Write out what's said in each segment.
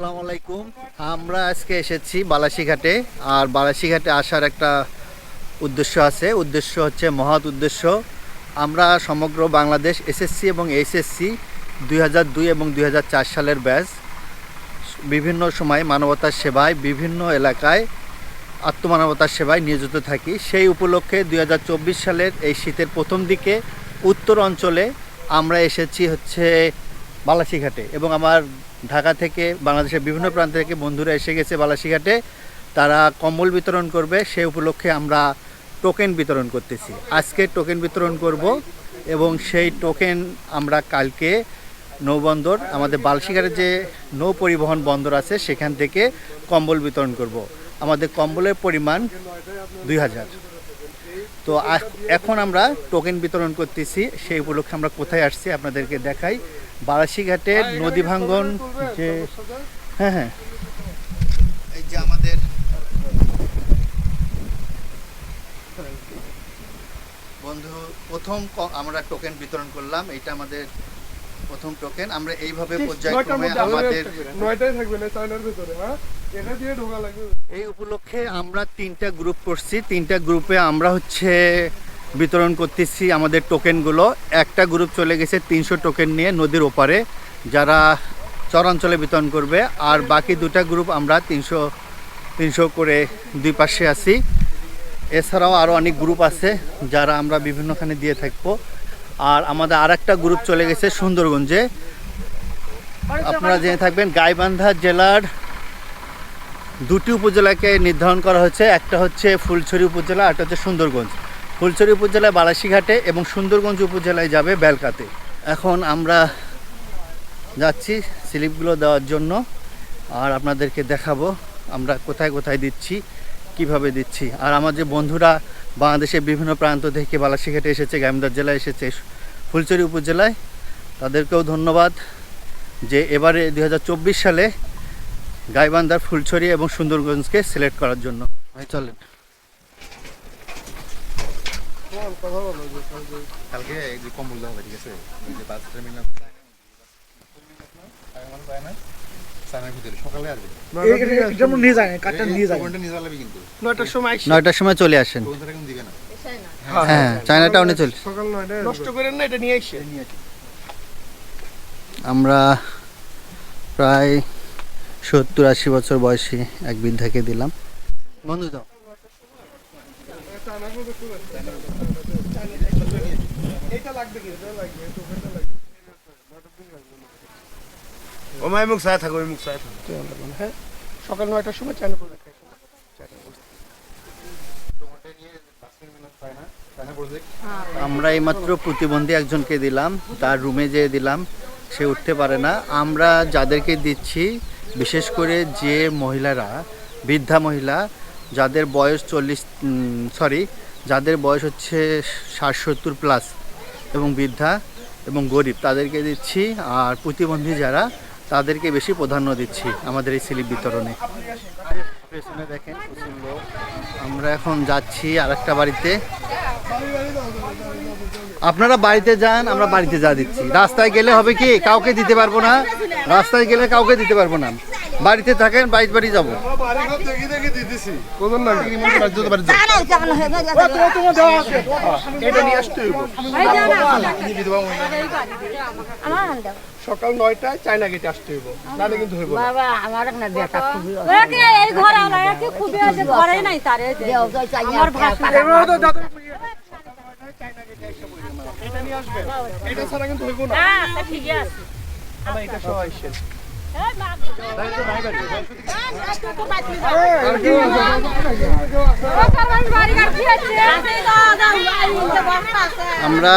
আসসালামু আলাইকুম। আমরা আজকে এসেছি বালাসীঘাটে। আর বালাসীঘাটে আসার একটা উদ্দেশ্য হচ্ছে মহৎ উদ্দেশ্য। আমরা সমগ্র বাংলাদেশ এসএসসি এবং এইচএসসি 2002 এবং 2004 সালের ব্যাচ বিভিন্ন সময় মানবতার সেবায় বিভিন্ন এলাকায় আত্মমানবতার সেবায় নিয়োজিত থাকি। সেই উপলক্ষে 2024 সালের এই শীতের প্রথম দিকে উত্তর অঞ্চলে আমরা এসেছি হচ্ছে বালাসীঘাটে, এবং আমার ঢাকা থেকে বাংলাদেশের বিভিন্ন প্রান্ত থেকে বন্ধুরা এসে গেছে বালাসীঘাটে। তারা কম্বল বিতরণ করবে, সেই উপলক্ষে আমরা টোকেন বিতরণ করতেছি। আজকে টোকেন বিতরণ করব এবং সেই টোকেন আমরা কালকে নৌবন্দর, আমাদের বালাসীঘাটের যে নৌ পরিবহন বন্দর আছে সেখান থেকে কম্বল বিতরণ করব। আমাদের কম্বলের পরিমাণ 2000। তো এখন আমরা টোকেন বিতরণ করতেছি। সেই উপলক্ষে আমরা কোথায় আসছি আপনাদেরকে দেখাই। বালাসীঘাটের নদী ভাঙ্গন যে হ্যাঁ এই যে আমাদের বন্ধু প্রথম আমরা টোকেন বিতরণ করলাম। এটা আমাদের প্রথম টোকেন। আমরা এইভাবে পর্যায়ক্রমে আমাদের 9টায় থাকবে না চায়নার ভিতরে। হ্যাঁ, এটা দিয়ে ঢোকা লাগবে। এই উপলক্ষে আমরা 3টা গ্রুপ করছি। 3টা গ্রুপে আমরা বিতরণ করতেছি আমাদের টোকেনগুলো। একটা গ্রুপ চলে গেছে 300 টোকেন নিয়ে নদীর ওপারে, যারা চরাঞ্চলে বিতরণ করবে। আর বাকি 2টা গ্রুপ আমরা 300 করে দুই পাশে আছি। এছাড়াও আরও অনেক গ্রুপ আছে যারা আমরা বিভিন্নখানে দিয়ে থাকবো। আর আমাদের আরেকটা গ্রুপ চলে গেছে সুন্দরগঞ্জে। আপনারা জেনে থাকবেন গাইবান্ধা জেলার 2টি উপজেলাকে নির্ধারণ করা হয়েছে। একটা হচ্ছে ফুলছড়ি উপজেলা, একটা হচ্ছে সুন্দরগঞ্জ। ফুলছড়ি উপজেলায় বালাসীঘাটে এবং সুন্দরগঞ্জ উপজেলায় যাবে বেলকাতে। এখন আমরা যাচ্ছি স্লিপগুলো দেওয়ার জন্য, আর আপনাদেরকে দেখাবো আমরা কোথায় কোথায় দিচ্ছি, কিভাবে দিচ্ছি। আর আমার যে বন্ধুরা বাংলাদেশের বিভিন্ন প্রান্ত থেকে বালাসীঘাটে এসেছে, গাইবান্ধা জেলায় এসেছে, ফুলছড়ি উপজেলায়, তাদেরকেও ধন্যবাদ যে এবারে 2024 সালে গাইবান্ধার ফুলছড়ি এবং সুন্দরগঞ্জকে সিলেক্ট করার জন্য। ভাই চলেন। কালকে যে কম্বল দেওয়া হবে, ঠিক আছে? ওই যে বাস টার্মিনাল সানার ভিতরে সকালে আসবে। যেমন নিয়ে যায় কাটটা নিয়ে যায়। কোনটা নিয়ে যাবে কিন্তু 9টার সময় চলে আসেন। কোনটা কিন্তু দিবে না। হ্যাঁ, চায়না টাউনে চলে। সকাল 9টায় নষ্ট করেন না, এটা নিয়ে আসে। আমরা প্রায় 70-80 বছর বয়সী এক বৃদ্ধাকে দিলাম। বন্ধু দাও। এটা লাগবে কি? এটা লাগবে, টোকেনটা লাগবে। ও মাই মুখ সাথে থাকো, ওই মুখ সাথে থাকো। হ্যাঁ, সকাল 9টার সময় চায়না করে রাখা। আমরা এইমাত্র প্রতিবন্ধী একজনকে দিলাম, তার রুমে যেয়ে দিলাম, সে উঠতে পারে না। আমরা যাদেরকে দিচ্ছি বিশেষ করে যে মহিলারা, বৃদ্ধা মহিলা যাদের বয়স যাদের বয়স হচ্ছে 60-70 প্লাস এবং বৃদ্ধা এবং গরিব, তাদেরকে দিচ্ছি। আর প্রতিবন্ধী যারা, তাদেরকে বেশি প্রাধান্য দিচ্ছি আমাদের এই স্লিপ বিতরণে। পেছনে দেখেন প্রচুর লোক। আমরা এখন যাচ্ছি আরেকটা বাড়িতে। আপনারা বাড়িতে যান, আমরা বাড়িতে যা দিচ্ছি। রাস্তায় গেলে হবে কি, কাউকে দিতে পারবো না। রাস্তায় গেলে কাউকে দিতে পারবো না। বাড়িতে থাকেন, বাড়ি যাবো। সকাল 9টায় চায়না গেটে আসতে হইব, নালে কিন্তু হইব না। বাবা আমার না বেটা খুবই ওকে এই ঘর আলা কি খুবই আছে, ঘরে নাই তারে দেও যাই চাই আমার ভাষা এবারে তো দাদা চায়না গেটে এসে বলি এটা নিয়ে আসবে, এটা ছাড়া কিন্তু হইব না। হ্যাঁ তা ঠিক আছে, আমরা এটা সহ আইছে। এই মা তাই তো নাই বাড়ি তো মাতলি যাও সরকার বাড়ি গাড়ি আছে দাদা ইনতে বক্তা আছে। আমরা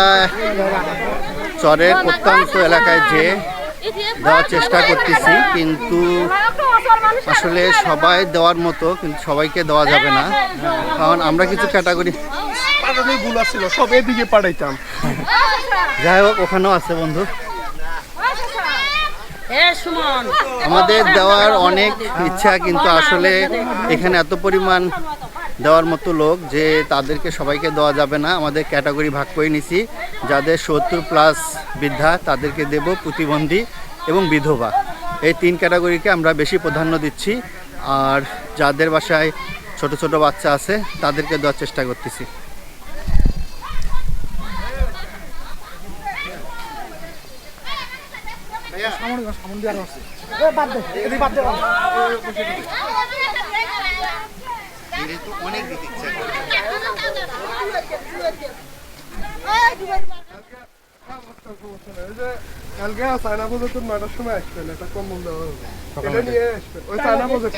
চরের প্রত্যন্ত এলাকায় যে দেওয়ার চেষ্টা করতেছি, কিন্তু আসলে সবাই দেওয়ার মতো কিন্তু সবাইকে দেওয়া যাবে না। কারণ আমরা কিছু ক্যাটাগরি পাঠানোর ভুল ছিল, সব এদিকে পাঠাইতাম। যাই হোক, ওখানেও আছে বন্ধু। আমাদের দেওয়ার অনেক ইচ্ছা, কিন্তু আসলে এখানে এত পরিমাণ দেওয়ার মতো লোক যে তাদেরকে সবাইকে দেওয়া যাবে না। আমাদের ক্যাটাগরি ভাগ করে নিছি। যাদের 70 প্লাস বৃদ্ধা তাদেরকে দেব, প্রতিবন্ধী এবং বিধবা এই 3 ক্যাটাগরিকে আমরা বেশি প্রাধান্য দিচ্ছি। আর যাদের বাসায় ছোট ছোট বাচ্চা আছে তাদেরকে দেওয়ার চেষ্টা করতেছি। কালকে চায়না প্রজেক্ট 9টার সময় আসবেন, একটা কম্বল দেওয়া হবে, এটা নিয়ে আসবেন। ওই চায়না প্রজেক্ট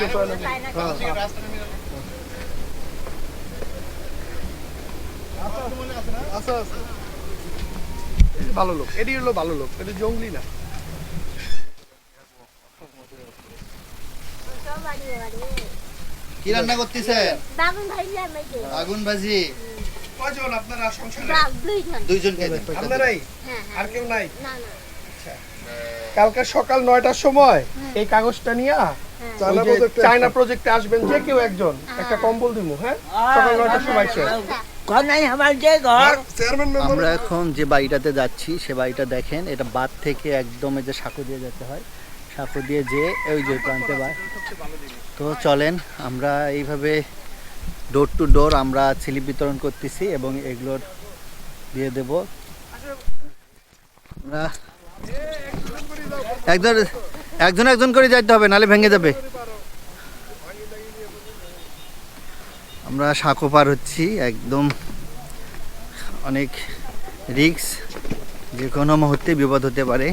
আচ্ছা আচ্ছা, ভালো লোক, এটি হলো ভালো লোক, এটা জঙ্গলি না। কি রান্না করতেছেন? আগুন ভাজি। কয়জন আপনারা সংসারে? দুইজন খেতে। আপনারাই? আর কেউ নাই? কালকে সকাল 9টার সময় এই কাগজটা নিয়ে চায়না প্রজেক্টে আসবেন, যে কেউ একজন, একটা কম্বল দিব। হ্যাঁ, সকাল 9টার সময় আমরা এখন যে বাড়িটাতে যাচ্ছি সে বাড়িটা দেখেন, এটা বাঁধ থেকে একদম এই যে সাঁকো দিয়ে যেতে হয়, সাঁকো দিয়ে যে ওই যে প্রান্তে বাড়। তো চলেন আমরা এইভাবে ডোর টু ডোর আমরা স্লিপ বিতরণ করতেছি এবং এগুলোর দিয়ে দেব। আমরা একজন একজন করে যাইতে হবে, নাহলে ভেঙে যাবে। আমরা সাঁকো পার হচ্ছি, একদম অনেক রিস্ক, যে কোনো মুহূর্তে বিপদ হতে পারে।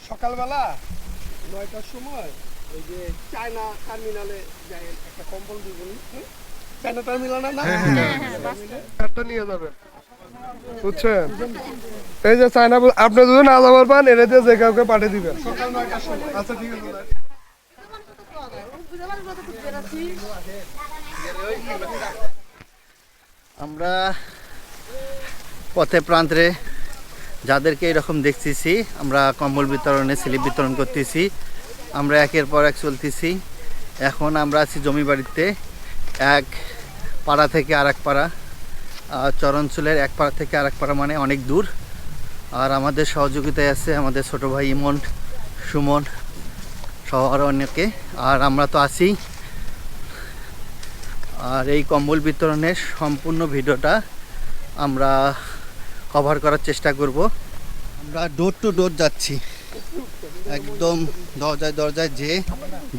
সকালবেলা 9টার সময় ওই যে চায়না টার্মিনালে যাই, একটা কম্বল দিব। চায়না টার্মিনাল না, একটা নিয়ে যাবেন, বুঝছেন? এই যে চায়না, আপনি যদি না যাবার পান, এটা দিয়ে যে কাউকে পাঠিয়ে দিবেন সকাল 9টার সময়। আচ্ছা ঠিক আছে। আমরা পথে প্রান্তে যাদেরকে এরকম দেখতেছি, আমরা কম্বল বিতরণে স্লিপ বিতরণ করতেছি। আমরা একের পর এক চলতেছি। এখন আমরা আছি জমি বাড়িতে, এক পাড়া থেকে আরেক পাড়া, চরঞ্চলের এক পাড়া থেকে আরেক পাড়া, মানে অনেক দূর। আর আমাদের সহযোগিতায় আছে আমাদের ছোট ভাই ইমন, সুমন সহ আরও অনেকে। আর আমরা তো আছি। আর এই কম্বল বিতরণের সম্পূর্ণ ভিডিওটা আমরা কভার করার চেষ্টা করব। আমরা ডোর টু ডোর যাচ্ছি, একদম দরজায় দরজায় যে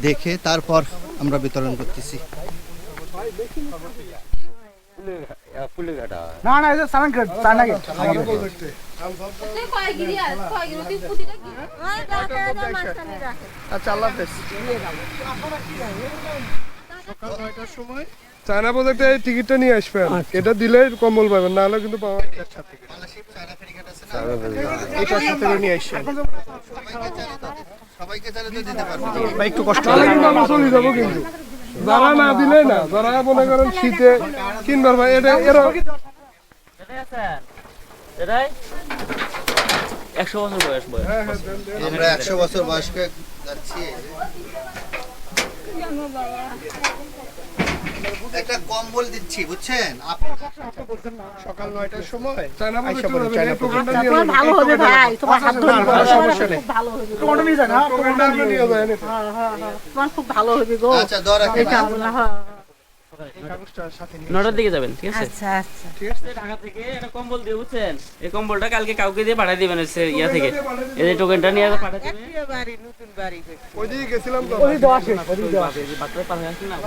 দেখে তারপর আমরা বিতরণ করতেছি। আচ্ছা, আল্লাহ হাফেজ। সকাল 9টার সময় চায়না প্রজেক্টে এই টিকিটটা নিয়ে আসবেন, এটা দিলেই কম্বল পাবেন, না হলে কিন্তু পাওয়া এটার সাথে নিয়ে আসবেন। সবাইকে চাইলে তো দিতে পারবো, একটু কষ্ট হলে কিন্তু আমরা চলে যাবো। কিন্তু যারা না দিলে না, যারা মনে করেন শীতে কিনবার ভাই, এটা এরা 100 বছর বয়স। আমরা 100 বছর বয়স্ক যাচ্ছি। একটা কম্বল দিচ্ছি, বুঝছেন? সকাল 9টার সময় চায়না ভালো হবে ভাই, তোমার হাত ধরে সমস্যা নেই। ভালো হবে, তোমার তোমার খুব ভালো হবে গো। আচ্ছা, দর রাখেন। এই কামলা, হ্যাঁ। 9টার দিকে যাবেন, ঠিক আছে? আচ্ছা আচ্ছা, ঢাকা থেকে একটা কম্বল দিয়ে, বুঝছেন? এই কম্বলটা কালকে কাউকে দিয়ে পাঠিয়ে দিবেন, হচ্ছে ইয়া থেকে। এই যে টোকেনটা নিয়ে পাঠিয়ে দিবেন। ওইদিকে গেছিলাম তো, বাচ্চাদের পাশে আসেন না?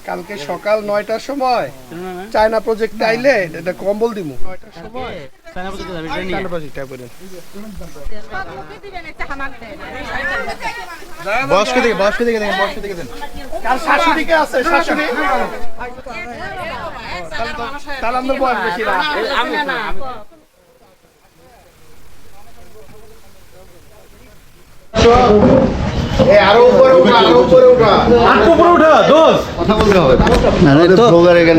কালকে সকাল 9টার সময় চায়না প্রজেক্টে আইলে এটা কম্বল দিব। 9টার সময় চায়না প্রজেক্টে যাবেন, এটা নিয়ে। চায়না প্রজেক্টে বলেন বয়স্ক দিকে দেখেন, কার শাশুড়িকে আছে, শাশুড়ি তাহলে আমাদের বয়স বেশি না। আমি না।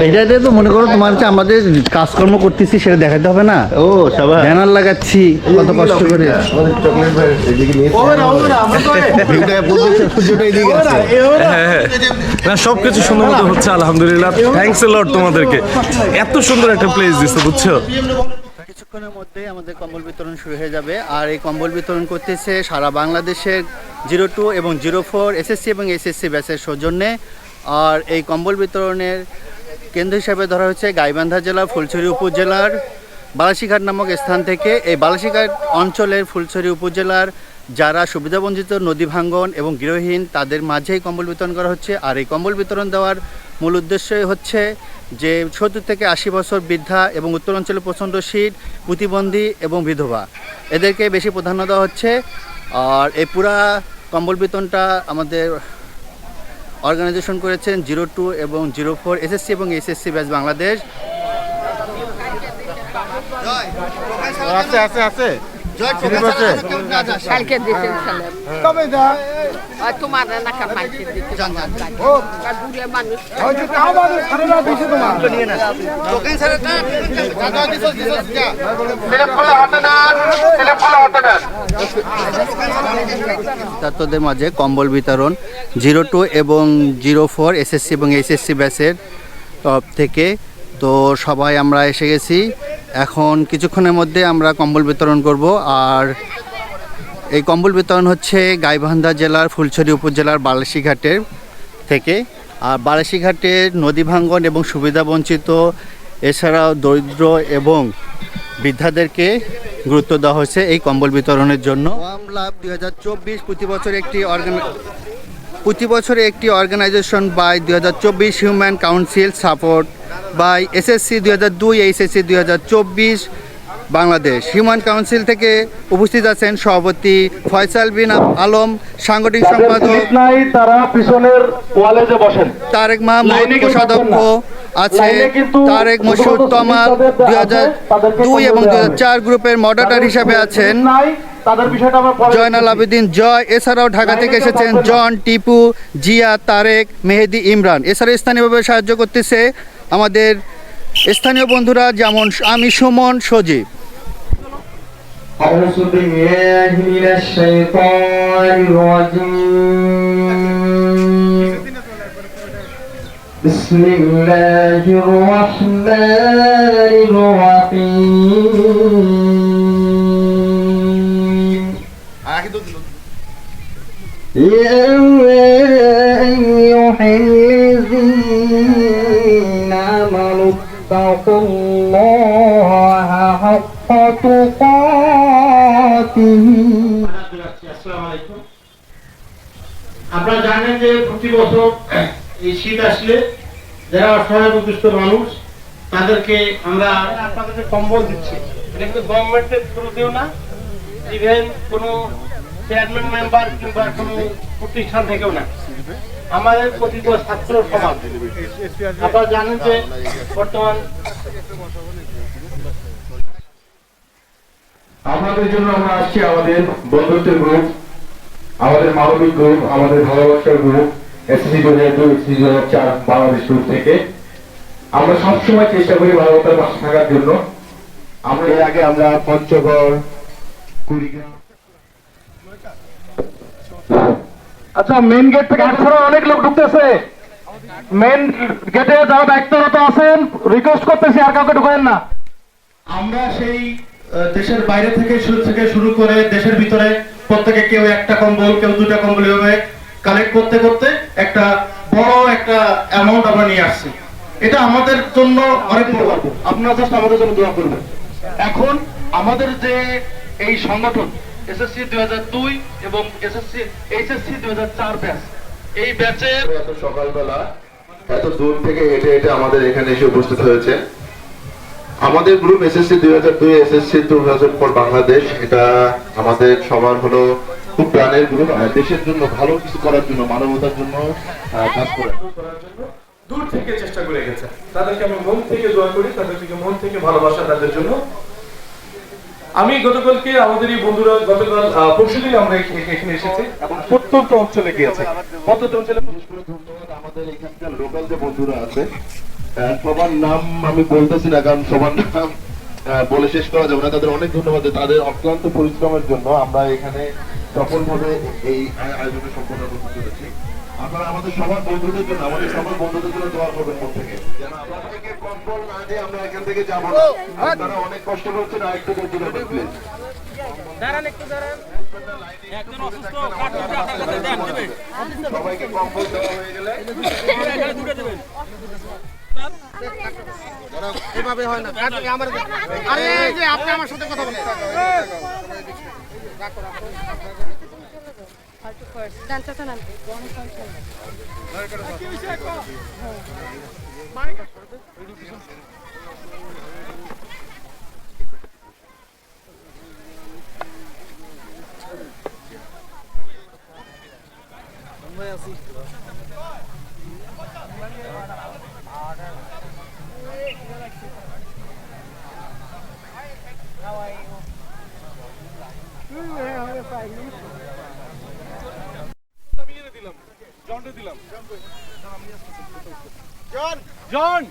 এটাতে তো মনে করো তোমার হচ্ছে আমাদের কাজকর্ম করতেছি সেটা দেখাতে হবে না। ও সবাই ব্যানার লাগাচ্ছি কত কষ্ট করে। না সবকিছু সুন্দর মতো হচ্ছে আলহামদুলিল্লাহ। থ্যাঙ্কস এ লট তোমাদেরকে, এত সুন্দর একটা প্লেস দিছো বুঝছো। কিছুক্ষণের মধ্যেই আমাদের কম্বল বিতরণ শুরু হয়ে যাবে। আর এই কম্বল বিতরণ করতেছে সারা বাংলাদেশের 02 এবং 04 এসএসসি এবং এসএসসি ব্যাচের সৌজন্যে। আর এই কম্বল বিতরণের কেন্দ্র হিসাবে ধরা হচ্ছে গাইবান্ধা জেলার ফুলছড়ি উপজেলার বালাসীঘাট নামক স্থান থেকে। এই বালাসীঘাট অঞ্চলের ফুলছড়ি উপজেলার যারা সুবিধাবঞ্চিত, নদী ভাঙ্গন এবং গৃহহীন তাদের মাঝেই কম্বল বিতরণ করা হচ্ছে। আর এই কম্বল বিতরণ দেওয়ার মূল উদ্দেশ্যই হচ্ছে যে 70 থেকে 80 বছর বৃদ্ধা এবং উত্তর অঞ্চলে প্রচণ্ড শীত, প্রতিবন্ধী এবং বিধবা এদেরকে বেশি প্রাধান্য দেওয়া হচ্ছে। আর এই পুরা কম্বল বিতরণটা আমাদের অর্গানাইজেশন করেছেন 02 এবং 04 এসএসসি এবং এসএসসি ব্যাচ বাংলাদেশ। কালকে দিতেন সালাম কবে যা তোমার এলাকার মাইকে দিতে ও দূরে মানুষ ওই যে তাও বাদে সারা দিছে তোমার নিয়ে না টোকেন স্যারটা দাদা দিছো ছাত্রদের মাঝে কম্বল বিতরণ 02 এবং 04 এসএসসি এবং এইচএসসি ব্যাচের তরফ থেকে। তো সবাই আমরা এসে গেছি, এখন কিছুক্ষণের মধ্যে আমরা কম্বল বিতরণ করব। আর এই কম্বল বিতরণ হচ্ছে গাইবান্ধা জেলার ফুলছড়ি উপজেলার বালাসীঘাটের থেকে। আর বালাসীঘাটের নদী ভাঙ্গন এবং সুবিধাবঞ্চিত এছাড়াও দরিদ্র এবং বৃদ্ধাদেরকে গুরুত্ব দেওয়া হয়েছে এই কম্বল বিতরণের জন্য। ওয়াম লাভ 2024 প্রতি বছরে একটি organisation by 2024 human council support by SSC 2002 HSC 2024 Bangladesh. Human council থেকে উপস্থিত আছেন সভাপতি ফয়সাল বিন আলম, সাংগঠনিক সম্পাদক তারা পিছনের ওয়ালে যে বসেন, তারেক মাহমুদ কোষাধ্যক্ষ আছে, তারেক মসুদ তমাল 2002 এবং 2004 গ্রুপের মডারেটর হিসাবে আছেন জয়নাল আবেদিন জয়। এছাড়াও ঢাকা থেকে এসেছেন জন, টিপু, জিয়া, তারেক, মেহেদি, ইমরান। এছাড়া স্থানীয়ভাবে সাহায্য করতেছে আমাদের স্থানীয় বন্ধুরা, যেমন আমি, সুমন, সজীব। أعوذ بالله من الشيطان الرجيم بسم الله الرحمن الرحيم يا أيها الذين آمنوا اتقوا الله حق تقاته। আপনারা জানেন যে প্রতি বছর এই শীত আসলে যারা অসহায় দুস্থ মানুষ তাদেরকে আমরা আপনাদেরকে কম্বল দিচ্ছি। এটা কিন্তু গভর্নমেন্টের থ্রুতেও না, ইভেন কোনো চেয়ারম্যান মেম্বার কিংবা কোনো প্রতিষ্ঠান থেকেও না, আমাদের প্রতিটি ছাত্র সমাজ। আপনারা জানেন যে বর্তমান আমাদের জন্য আমরা আসছি আমাদের বন্ধুত্বের গ্রুপ, আমাদের মানবিক গ্রুপ, আমাদের ভালোবাসার group SSC 2002 SSC 2004 Bangladesh group থেকে। আমরা সবসময় চেষ্টা করি মানবতার পাশে থাকার জন্য। আমরা এর আগে আমরা পঞ্চগড়, কুড়িগ্রাম, আচ্ছা মেইন গেট থেকে ছাড়া অনেক লোক ঢুকতেছে। মেইন গেটে যারা দায়িত্বরত আছেন রিকোয়েস্ট করতেছি আর কাউকে ঢুকায়েন না। আমরা সেই দেশের বাইরে থেকে শুরু করে দেশের ভিতরে প্রত্যেকে কেউ একটা কম্বল, কেউ দুটা কম্বল এভাবে কালেক্ট করতে করতে একটা বড় একটা অ্যামাউন্ট আমরা নিয়ে আসছি। এটা আমাদের জন্য অনেক বড় গল্প। আপনারা জাস্ট আমাদের জন্য দোয়া করবেন। এখন আমাদের যে এই সংগঠন এসএসসি 2002 এবং এইচএসসি 2004 ব্যাচ, এই ব্যাচের এত সকালবেলা এত দূর থেকে হেঁটে হেঁটে আমাদের এখানে এসে উপস্থিত হয়েছে। আমাদের গ্রুপ এসএসসি 2002 এসএসসি 2004 বাংলাদেশ, এটা আমাদের সবার হলো খুব প্রাণের গ্রুপ। দেশের জন্য ভালো কিছু করার জন্য, মানবতার জন্য কাজ করার জন্য দূর থেকে চেষ্টা করে গেছে। তাদেরকে আমরা মন থেকে দোয়া করি, তাদেরকে মন থেকে ভালোবাসা তাদের জন্য। আমি গতকালকে আমাদের এই বন্ধুরা গতকাল পরশুদিন আমরা এখানে এসেছি এবং প্রত্যন্ত অঞ্চলে গিয়েছি। প্রত্যন্ত অঞ্চলে আমাদের এখানকার লোকাল যে বন্ধুরা আছে সবার নাম আমি বলতেছি না, কারণ সবার নাম বলে শেষ করা যাবে না। তাদের অনেক ধন্যবাদ, তাদের অক্লান্ত পরিশ্রমের জন্য আমরা এখানে সফলভাবে এই আয়োজনে সম্পন্ন করতে চলেছি। আপনারা আমাদের সবার বন্ধুদের জন্য, আমাদের সবার বন্ধুদের জন্য দোয়া করবেন মন থেকে, যেন আপনাদেরকে কম্বল না দিয়ে আমরা এখান থেকে যাবো না। আপনারা অনেক কষ্ট করছেন, আর একটু ধৈর্য ধরবেন প্লিজ। সবাইকে কম্বল দেওয়া হয়ে গেলে এভাবে হয় না। আরে এই যে আপনি আমার সাথে কথা বলেন। জন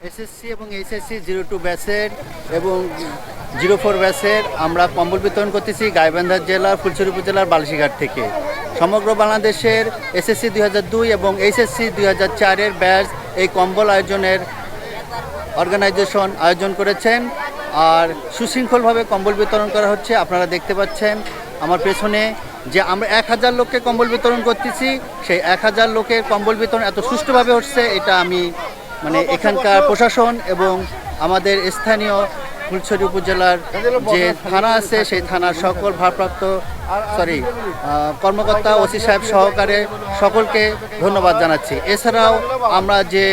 এসএসসি এবং এইচএসসি 02 ব্যাচের এবং 04 ব্যাচের আমরা কম্বল বিতরণ করতেছি গাইবান্ধা জেলার ফুলছড়ি উপজেলার বালশিঘাট থেকে। সমগ্র বাংলাদেশের এসএসসি 2002 এবং এইচএসসি 2004-এর ব্যাচ এই কম্বল আয়োজনের অর্গানাইজেশন আয়োজন করেছেন, আর সুশৃঙ্খলভাবে কম্বল বিতরণ করা হচ্ছে। আপনারা দেখতে পাচ্ছেন আমার পেছনে যে আমরা 1000 লোককে কম্বল বিতরণ করতেছি, সেই 1000 লোকের কম্বল বিতরণ এত সুষ্ঠুভাবে হচ্ছে, এটা আমি এখানকার প্রশাসন এবং আমাদের স্থানীয় ফুলছড়ি উপজেলার যে থানা আছে সেই থানার সকল ভারপ্রাপ্ত কর্মকর্তা, ওসি সাহেব সহকারে সকলকে ধন্যবাদ জানাচ্ছি। এছাড়াও আমরা যে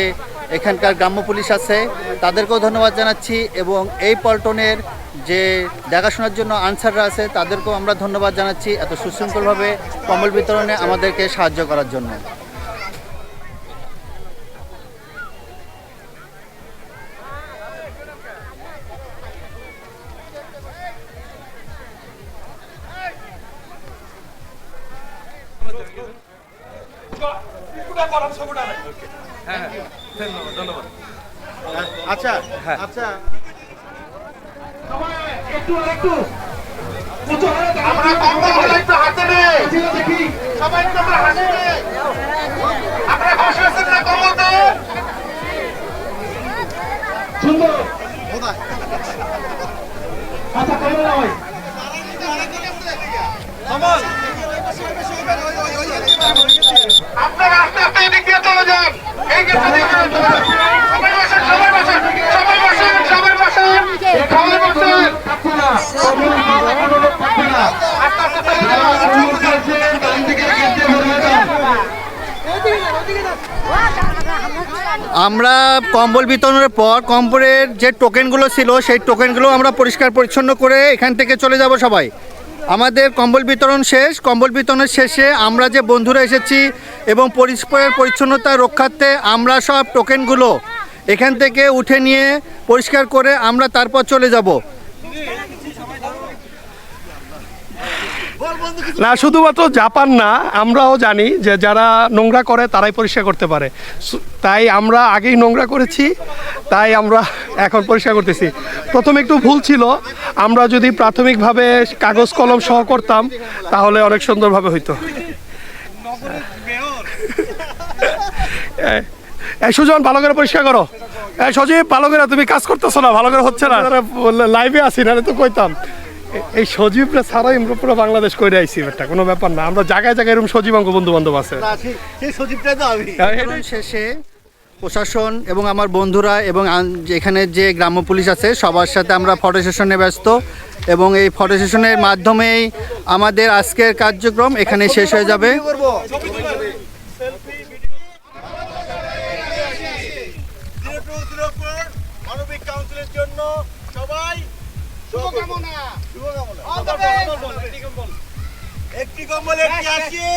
এখানকার গ্রাম্য পুলিশ আছে তাদেরকেও ধন্যবাদ জানাচ্ছি, এবং এই পল্টনের যে দেখাশোনার জন্য আনসাররা আছে তাদেরকেও আমরা ধন্যবাদ জানাচ্ছি এত সুশৃঙ্খলভাবে কম্বল বিতরণে আমাদেরকে সাহায্য করার জন্য। আচ্ছা আচ্ছা আমরা কম্বল একটু হাতে নেই, দেখি সবাই একটু আমরা হাতে নেই। আপনারা খুশি হচ্ছেন না কম্বল দিয়ে? সুন্দর আচ্ছা কম্বল নয় কম্বল আপনারা আস্তে আস্তে এদিক দিয়ে চলে যান। এই যে সবাই বসেন, সবাই বসেন, সবাই বসেন, সবাই বসেন, সবাই বসেন, সবাই বসেন। আমরা কম্বল বিতরণের পর কম্বলের যে টোকেনগুলো ছিল সেই টোকেনগুলো আমরা পরিষ্কার পরিচ্ছন্ন করে এখান থেকে চলে যাব সবাই। আমাদের কম্বল বিতরণ শেষ। কম্বল বিতরণের শেষে আমরা যে বন্ধুরা এসেছি এবং পরিষ্কার পরিচ্ছন্নতা রক্ষার্থে আমরা সব টোকেনগুলো এখান থেকে উঠে নিয়ে পরিষ্কার করে আমরা তারপর চলে যাব। না শুধুমাত্র জাপান না, আমরাও জানি যে যারা নোংরা করে তারাই পরিষ্কার করতে পারে, তাই আমরা আগেই নোংরা করেছি, তাই আমরা এখন পরিষ্কার করতেছি। প্রথমে একটু ভুল ছিল, আমরা যদি প্রাথমিকভাবে কাগজ কলম সহ করতাম তাহলে অনেক সুন্দরভাবে হইতো। সুজন ভালো করে পরিষ্কার করো। সজীব ভালো করে, তুমি কাজ করতেছো না, ভালো করে হচ্ছে না, লাইভে আসি না তো কইতাম। এই সজীবরা ছাড়াই আমরা পুরো বাংলাদেশ করে আইছি, এটা কোনো ব্যাপার না। আমরা জায়গায় জায়গায় এরকম সজীবাঙ্গ বন্ধু বান্ধব আছে। শেষে প্রশাসন এবং আমার বন্ধুরা এবং এখানে যে গ্রাম্য পুলিশ আছে সবার সাথে আমরা ফটো সেশনে ব্যস্ত, এবং এই ফটো সেশনের মাধ্যমেই আমাদের আজকের কার্যক্রম এখানে শেষ হয়ে যাবে। মানবিক কাউন্সিলের জন্য সবাই শুভকামনা। একটি কম্বল একটি আসি।